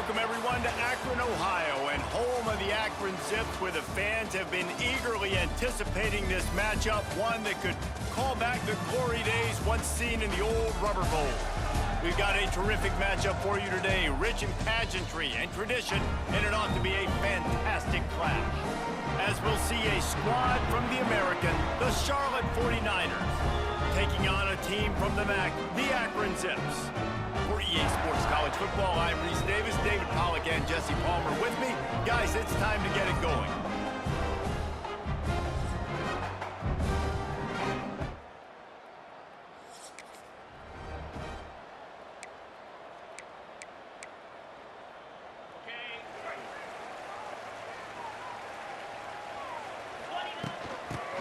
welcome everyone to Akron, Ohio, and home of the Akron Zips, where the fans have been eagerly anticipating this matchup, one that could call back the glory days once seen in the old Rubber Bowl. We've got a terrific matchup for you today, rich in pageantry and tradition, and it ought to be a fantastic clash. As we'll see a squad from the American, the Charlotte 49ers, taking on a team from the MAC, the Akron Zips. For EA Sports College Football, I'm Reese Davis, David Pollack, and Jesse Palmer with me. Guys, it's time to get it going.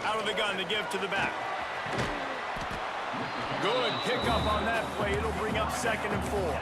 Out of the gun to give to the back. Good pickup on that play. It'll bring up 2nd and 4.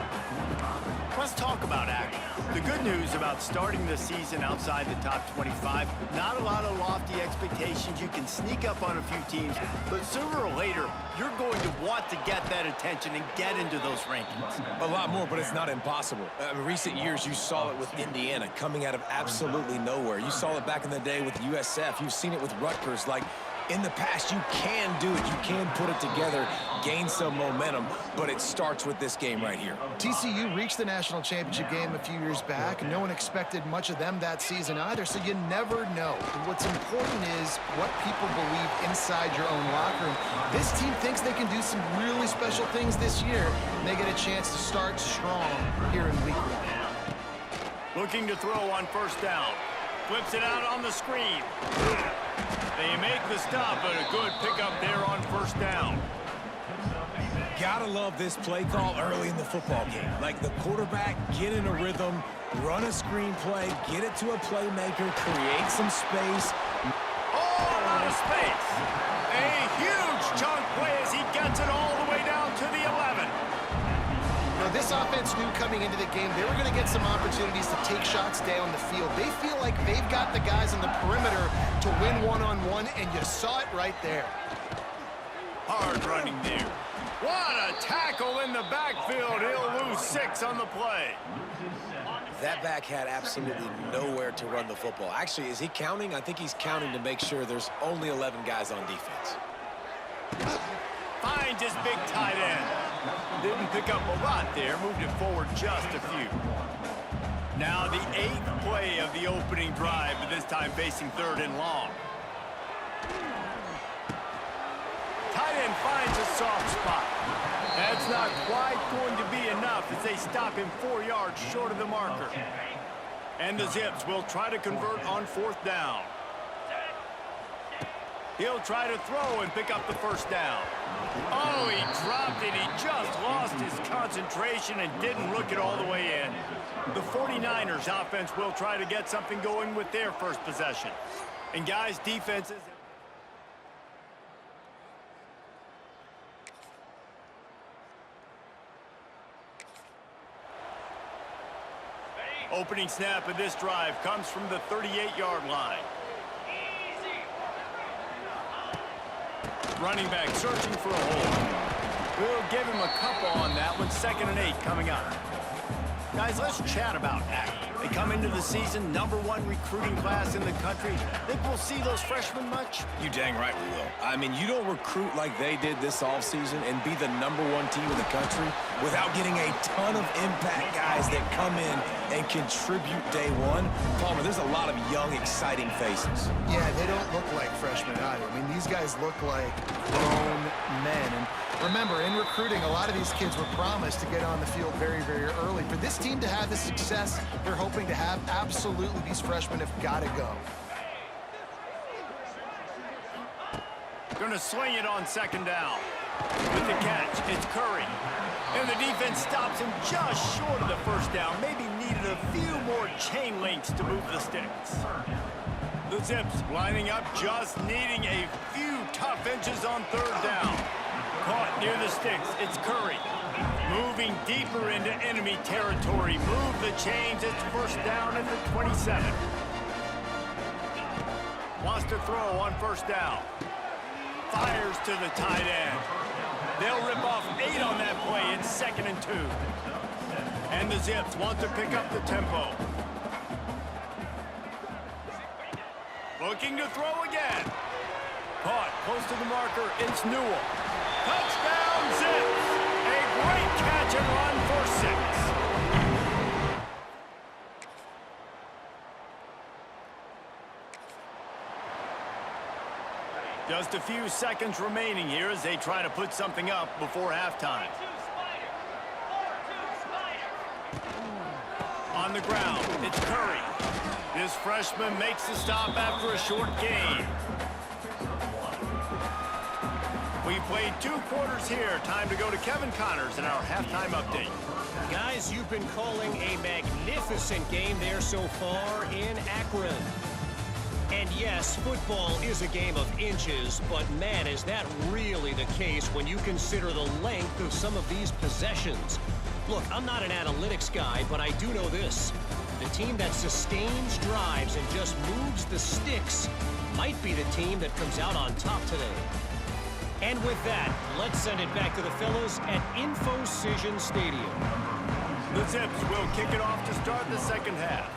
Let's talk about Akron. The good news about starting the season outside the top 25, not a lot of lofty expectations. You can sneak up on a few teams, but sooner or later, you're going to want to get that attention and get into those rankings. A lot more, but it's not impossible. In recent years, you saw it with Indiana coming out of absolutely nowhere. You saw it back in the day with USF. You've seen it with Rutgers. Like, in the past, you can do it. You can put it together, gain some momentum, but it starts with this game right here. TCU reached the national championship game a few years back, and no one expected much of them that season either, so you never know. What's important is what people believe inside your own locker room. This team thinks they can do some really special things this year, and they get a chance to start strong here in week 1. Looking to throw on 1st down. Flips it out on the screen. They make the stop, but a good pickup there on 1st down. Gotta love this play call early in the football game. Like, the quarterback, get in a rhythm, run a screen play, get it to a playmaker, create some space. Oh, a lot of space. A huge chunk play as he gets it all the way down to the 11. You know, this offense knew coming into the game they were going to get some opportunities to take shots down the field. They feel like they've got the guys on the perimeter to win one-on-one, and you saw it right there. Hard running there. What a tackle in the backfield. He'll lose 6 on the play. That back had absolutely nowhere to run the football. Actually, is he counting? I think he's counting to make sure there's only 11 guys on defense. Finds his big tight end. Didn't pick up a lot there. Moved it forward just a few. Now the 8th play of the opening drive, but this time facing 3rd and long. Tight end finds a soft spot. That's not quite going to be enough as they stop him 4 yards short of the marker. And the Zips will try to convert on 4th down. He'll try to throw and pick up the 1st down. Oh, he dropped it. He just lost his concentration and didn't look it all the way in. The 49ers offense will try to get something going with their 1st possession. And guys, defenses... Opening snap of this drive comes from the 38-yard line. Running back searching for a hole. We'll give him a couple on that one. 2nd and 8 coming up. Guys, let's chat about Akron. They come into the season #1 recruiting class in the country. Think we'll see those freshmen much? You dang right we will. I mean, you don't recruit like they did this offseason and be the #1 team in the country without getting a ton of impact guys that come in and contribute day one. Palmer, there's a lot of young, exciting faces. Yeah, they don't look like freshmen either. I mean, these guys look like grown men. And remember, in recruiting, a lot of these kids were promised to get on the field very, very early. For this team to have the success they're hoping to have, absolutely these freshmen have got to go. Going to swing it on 2nd down. With the catch, it's Curry. And the defense stops him just short of the 1st down. Maybe needed a few more chain links to move the sticks. The Zips lining up, just needing a few tough inches on 3rd down. Caught near the sticks, it's Curry. Moving deeper into enemy territory. Move the chains, it's 1st down at the 27. Wants to throw on 1st down. Fires to the tight end. They'll rip off 8 on that play. It's 2nd and 2. And the Zips want to pick up the tempo. Looking to throw again. Caught close to the marker. It's Newell. Touchdown, Zips. A great catch and run for 6. Just a few seconds remaining here as they try to put something up before halftime. On the ground, it's Curry. This freshman makes the stop after a short gain. We've played 2 quarters here. Time to go to Kevin Connors in our halftime update. Guys, you've been calling a magnificent game there so far in Akron. And yes, football is a game of inches, but man, is that really the case when you consider the length of some of these possessions. Look, I'm not an analytics guy, but I do know this. The team that sustains drives and just moves the sticks might be the team that comes out on top today. And with that, let's send it back to the fellows at Infocision Stadium. The Zips will kick it off to start the second half.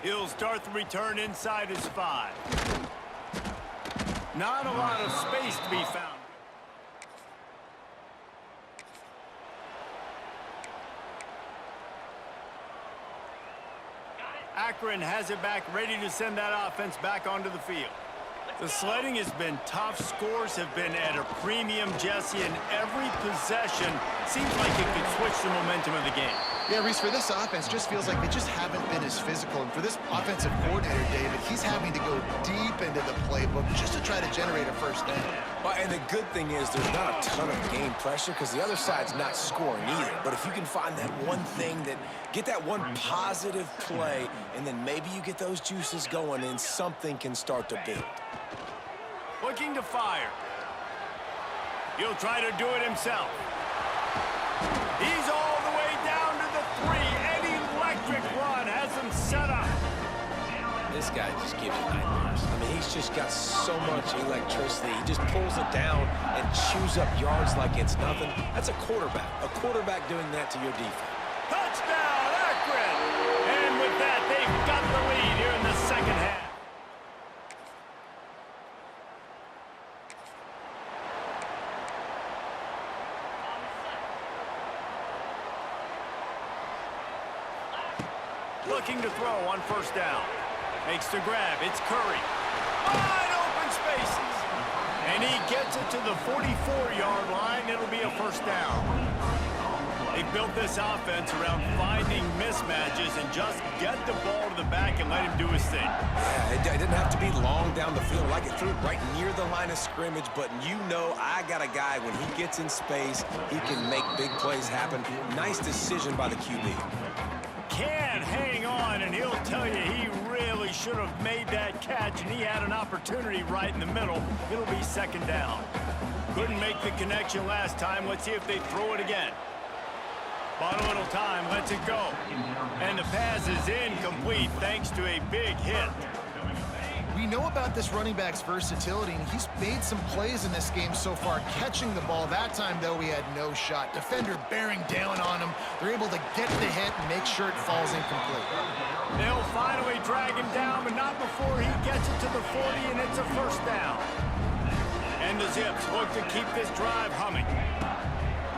He'll start the return inside his 5. Not a lot of space to be found. Akron has it back, ready to send that offense back onto the field. The sledding has been tough. Scores have been at a premium, Jesse, and every possession seems like it could switch the momentum of the game. Yeah, Reese, for this offense, just feels like they just haven't been as physical. And for this offensive coordinator, David, he's having to go deep into the playbook just to try to generate a first down. Well, and the good thing is there's not a ton of game pressure because the other side's not scoring either. But if you can find that one thing, get that one positive play, and then maybe you get those juices going and something can start to build. Looking to fire. He'll try to do it himself. He's all the way down to the 3. An electric run has him set up. This guy just gives you nightmares. I mean, he's just got so much electricity. He just pulls it down and chews up yards like it's nothing. That's a quarterback. A quarterback doing that to your defense. Touchdown, Akron! And with that, they've got the lead here in the second half. Looking to throw on first down. Makes the grab. It's Curry. Wide open spaces. And he gets it to the 44-yard line. It'll be a first down. They built this offense around finding mismatches and just get the ball to the back and let him do his thing. Yeah, it didn't have to be long down the field. Like it threw it right near the line of scrimmage, but you know I got a guy, when he gets in space, he can make big plays happen. Nice decision by the QB. Can hang on, and he'll tell you he really should have made that catch, and he had an opportunity right in the middle. It'll be second down. Couldn't make the connection last time. Let's see if they throw it again. Bought a little time, lets it go. And the pass is incomplete thanks to a big hit. We know about this running back's versatility, and he's made some plays in this game so far, catching the ball. That time, though, he had no shot. Defender bearing down on him. They're able to get the hit and make sure it falls incomplete. They'll finally drag him down, but not before he gets it to the 40, and it's a first down. And the Zips look to keep this drive humming.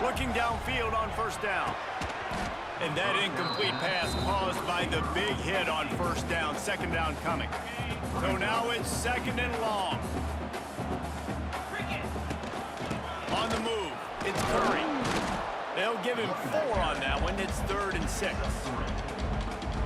Looking downfield on first down. And that incomplete pass caused by the big hit on first down. Second down coming. So now it's second and long. On the move, it's Curry. They'll give him 4 on that one. It's 3rd and 6.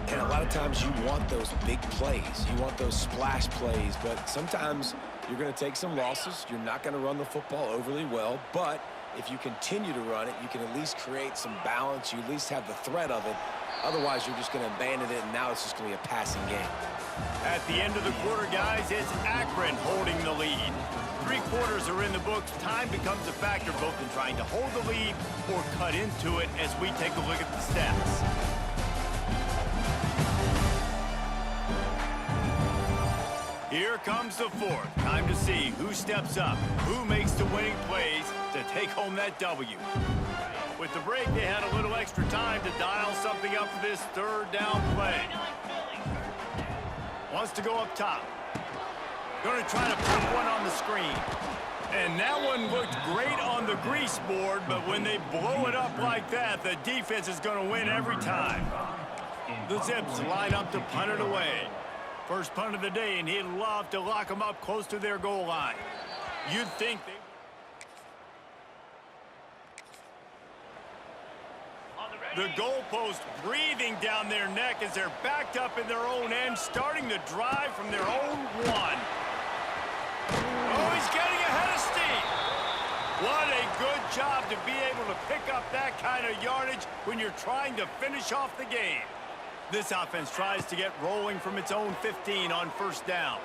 And a lot of times you want those big plays. You want those splash plays, but sometimes you're going to take some losses. You're not going to run the football overly well, but if you continue to run it, you can at least create some balance. You at least have the threat of it. Otherwise, you're just going to abandon it, and now it's just going to be a passing game. At the end of the quarter, guys, it's Akron holding the lead. 3 quarters are in the books. Time becomes a factor both in trying to hold the lead or cut into it as we take a look at the stats. Here comes the 4th. Time to see who steps up, who makes the winning plays to take home that W. With the break, they had a little extra time to dial something up for this third down play. Wants to go up top. Going to try to put one on the screen. And that one looked great on the grease board, but when they blow it up like that, the defense is going to win every time. The Zips line up to punt it away. First punt of the day, and he'd love to lock them up close to their goal line. You'd think they... The goalpost breathing down their neck as they're backed up in their own end, starting the drive from their own one. Oh, he's getting ahead of steam. What a good job to be able to pick up that kind of yardage when you're trying to finish off the game. This offense tries to get rolling from its own 15 on first down.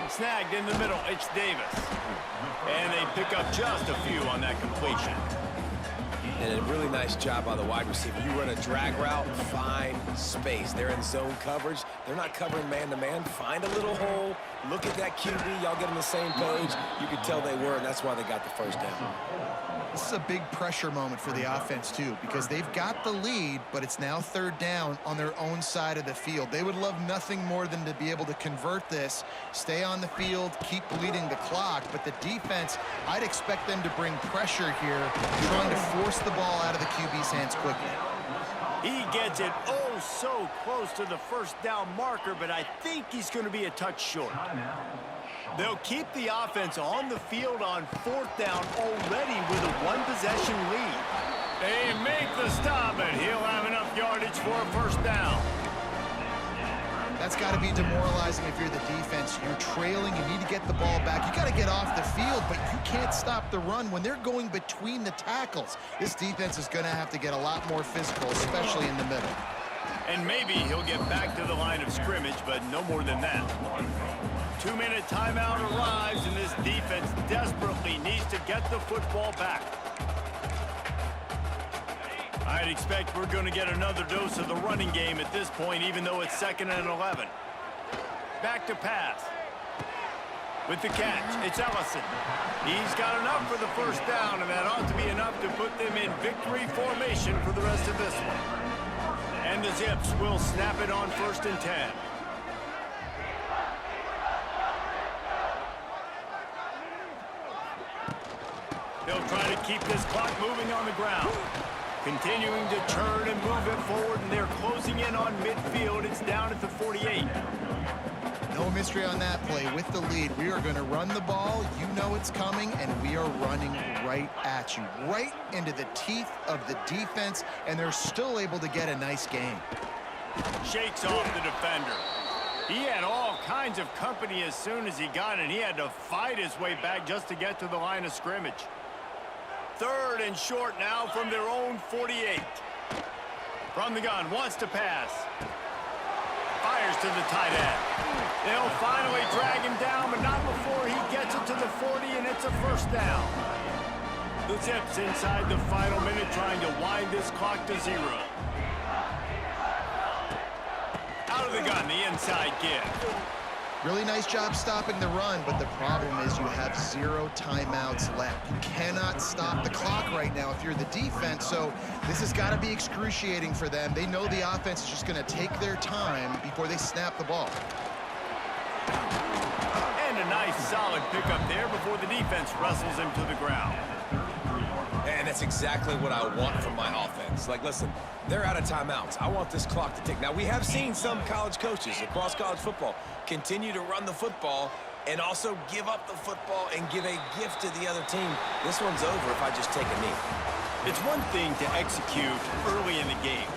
Snagged in the middle, it's Davis. And they pick up just a few on that completion. And a really nice job by the wide receiver. You run a drag route, find space. They're in zone coverage. They're not covering man-to-man. Find a little hole. Look at that QB. Y'all get on the same page. You could tell they were, and that's why they got the first down. This is a big pressure moment for the offense, too, because they've got the lead, but it's now third down on their own side of the field. They would love nothing more than to be able to convert this, stay on the field, keep bleeding the clock. But the defense, I'd expect them to bring pressure here, trying to force the ball out of the QB's hands quickly. He gets it oh so close to the first down marker, but I think he's going to be a touch short. They'll keep the offense on the field on fourth down already with a one-possession lead. They make the stop, and he'll have enough yardage for a first down. That's got to be demoralizing if you're the defense. You're trailing. You need to get the ball back. You got to get off the field, but you can't stop the run when they're going between the tackles. This defense is going to have to get a lot more physical, especially in the middle. And maybe he'll get back to the line of scrimmage, but no more than that. 2-minute timeout arrives, and this defense desperately needs to get the football back. I'd expect we're going to get another dose of the running game at this point, even though it's 2nd and 11. Back to pass. With the catch, it's Ellison. He's got enough for the first down, and that ought to be enough to put them in victory formation for the rest of this one. And the Zips will snap it on 1st and 10. They'll try to keep this clock moving on the ground. Continuing to turn and move it forward, and they're closing in on midfield. It's down at the 48. No mystery on that play. With the lead, we are going to run the ball. You know it's coming, and we are running right at you, right into the teeth of the defense, and they're still able to get a nice gain. Shakes off the defender. He had all kinds of company as soon as he got it. He had to fight his way back just to get to the line of scrimmage. 3rd and short now from their own 48. From the gun, wants to pass. Fires to the tight end. They'll finally drag him down, but not before he gets it to the 40, and it's a first down. The Zips inside the final minute trying to wind this clock to 0. Out of the gun, the inside give. Really nice job stopping the run, but the problem is you have 0 timeouts left. You cannot stop the clock right now if you're the defense, so this has got to be excruciating for them. They know the offense is just going to take their time before they snap the ball. And a nice solid pickup there before the defense wrestles him to the ground. And that's exactly what I want from my offense. Like, listen, they're out of timeouts. I want this clock to tick. Now, we have seen some college coaches across college football continue to run the football and also give up the football and give a gift to the other team. This one's over if I just take a knee. It's one thing to execute early in the game.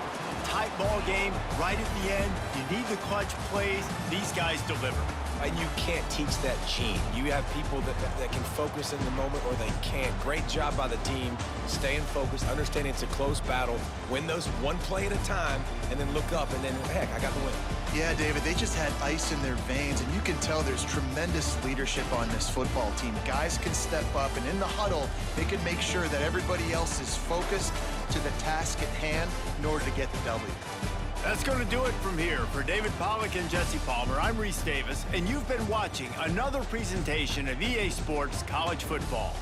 Tight ball game, right at the end. You need the clutch plays. These guys deliver. And you can't teach that gene. You have people that can focus in the moment or they can't. Great job by the team, staying focused, understanding it's a close battle, win those one play at a time, and then look up, and then, heck, I got the win. Yeah, David, they just had ice in their veins, and you can tell there's tremendous leadership on this football team. Guys can step up, and in the huddle, they can make sure that everybody else is focused to the task at hand in order to get the W. That's going to do it from here. For David Pollack and Jesse Palmer, I'm Reese Davis, and you've been watching another presentation of EA Sports College Football.